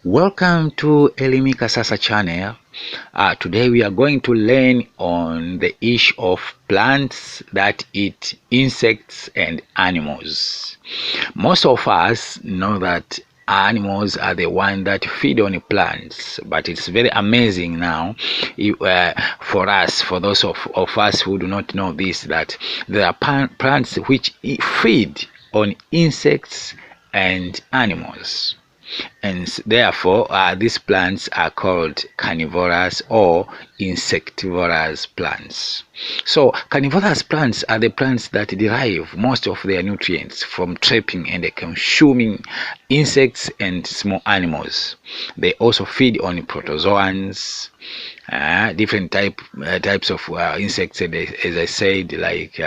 Welcome to Elimika Sasa channel. Today we are going to learn on the issue of plants that eat insects and animals. Most of us know that animals are the ones that feed on plants, but it's very amazing now for those of us who do not know this, that there are plants which feed on insects and animals, and therefore these plants are called carnivorous or insectivorous plants. So carnivorous plants are the plants that derive most of their nutrients from trapping and consuming insects and small animals. They also feed on protozoans, different types of insects, as I said, like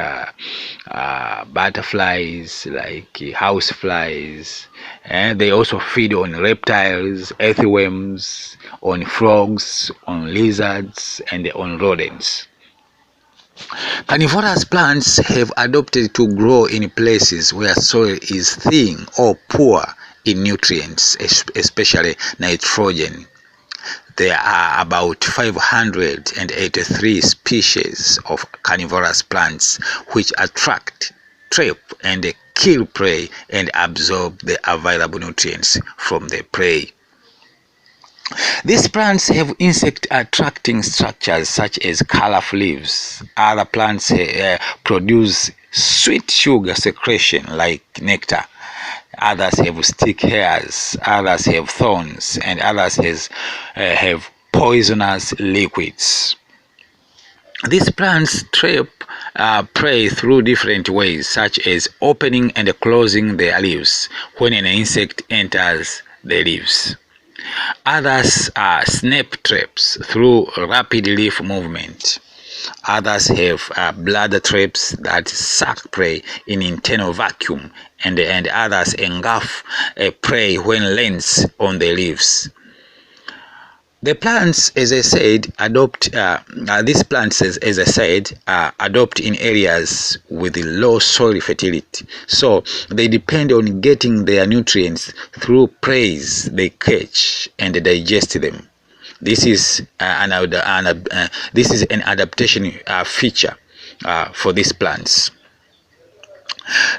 butterflies, like house flies. They also feed on reptiles, earthworms, on frogs, on lizards, and on rodents. Carnivorous plants have adopted to grow in places where soil is thin or poor in nutrients, especially nitrogen. There are about 583 species of carnivorous plants which attract, trap, and kill prey and absorb the available nutrients from the prey. These plants have insect attracting structures such as colorful leaves. Other plants produce sweet sugar secretion like nectar. Others have stick hairs, others have thorns, and others have poisonous liquids. These plants trap prey through different ways, such as opening and closing their leaves when an insect enters the leaves. Others are snap traps through rapid leaf movement. Others have bladder traps that suck prey in internal vacuum, and others engulf prey when lands on the leaves. The plants, as I said, these plants, as I said, adopt in areas with low soil fertility. So they depend on getting their nutrients through prey they catch and digest them. This is an adaptation feature for these plants.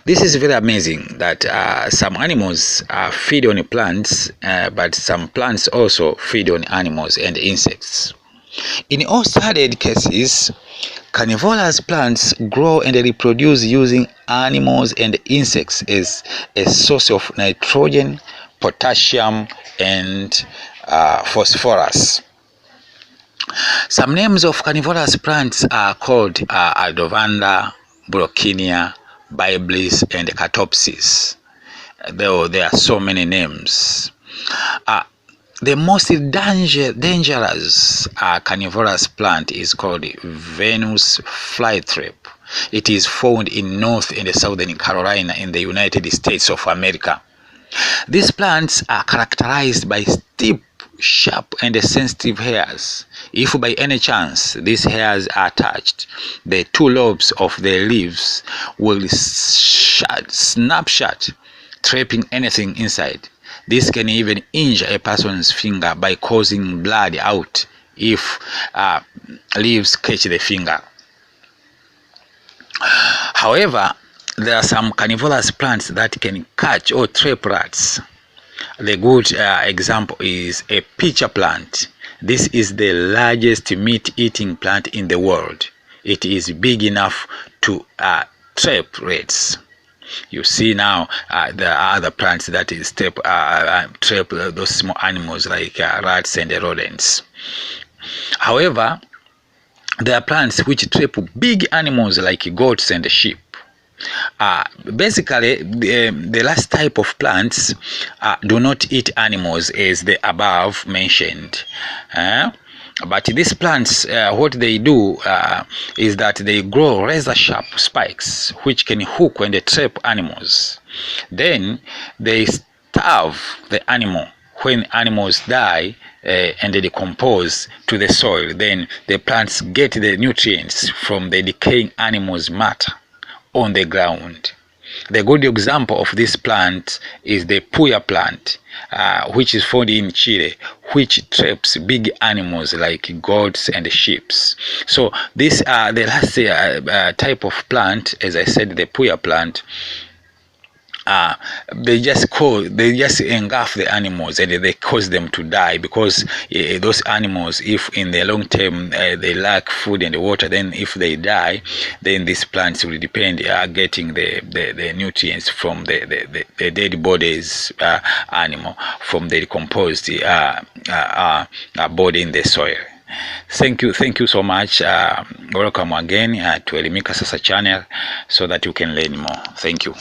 This is very amazing that some animals feed on plants, but some plants also feed on animals and insects. In all studied cases, carnivorous plants grow and reproduce using animals and insects as a source of nitrogen, potassium, and phosphorus. Some names of carnivorous plants are called Aldovanda, Brocchinia, Biblis, and Catopsis. Though there are so many names. The most dangerous carnivorous plant is called Venus flytrap. It is found in North and Southern Carolina in the United States of America. These plants are characterized by steep, sharp, and sensitive hairs. If by any chance these hairs are touched, the two lobes of the leaves will snap shut, trapping anything inside. This can even injure a person's finger by causing blood out if leaves catch the finger. However, there are some carnivorous plants that can catch or trap rats. The good example is a pitcher plant. This is the largest meat-eating plant in the world. It is big enough to trap rats. You see now there are other plants that is trap those small animals like rats and rodents. However, there are plants which trap big animals like goats and sheep. Basically, the last type of plants do not eat animals as the above mentioned. But these plants, what they do is that they grow razor sharp spikes which can hook and trap animals. Then they starve the animal. When animals die and they decompose to the soil, then the plants get the nutrients from the decaying animals' matter on the ground. The good example of this plant is the puya plant, which is found in Chile, which traps big animals like goats and sheep. So this the last type of plant, as I said, the puya plant. They just engulf the animals and they cause them to die, because those animals, if in the long term they lack food and water, then if they die, then these plants will depend getting the nutrients from the dead bodies animal, from the decomposed body in the soil. Thank you so much. Welcome again to Elimika Sasa channel, so that you can learn more. Thank you.